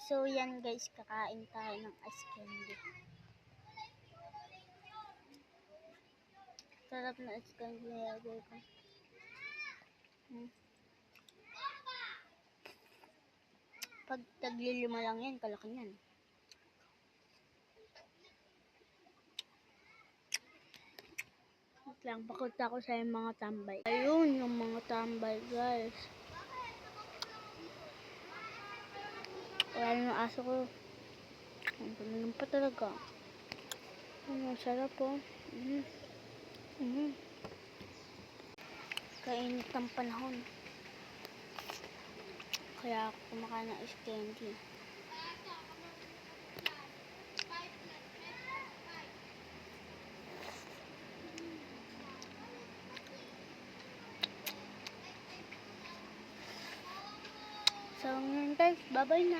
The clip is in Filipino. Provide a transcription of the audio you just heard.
So yan guys, kakain tayo ng ice candy. Sarap na ice candy nilagay ko. Pag tagli-5 lang yan, kalaki yan. Wait lang, pakita ko sa yung mga tambay. Ayun, yung mga tambay guys. Wala yung aso ko. Ang ganun pa talaga. Ang sarap po. Kainit ang panahon. Kaya ako kumakain ng ice candy. So, ngayon guys, bye-bye na.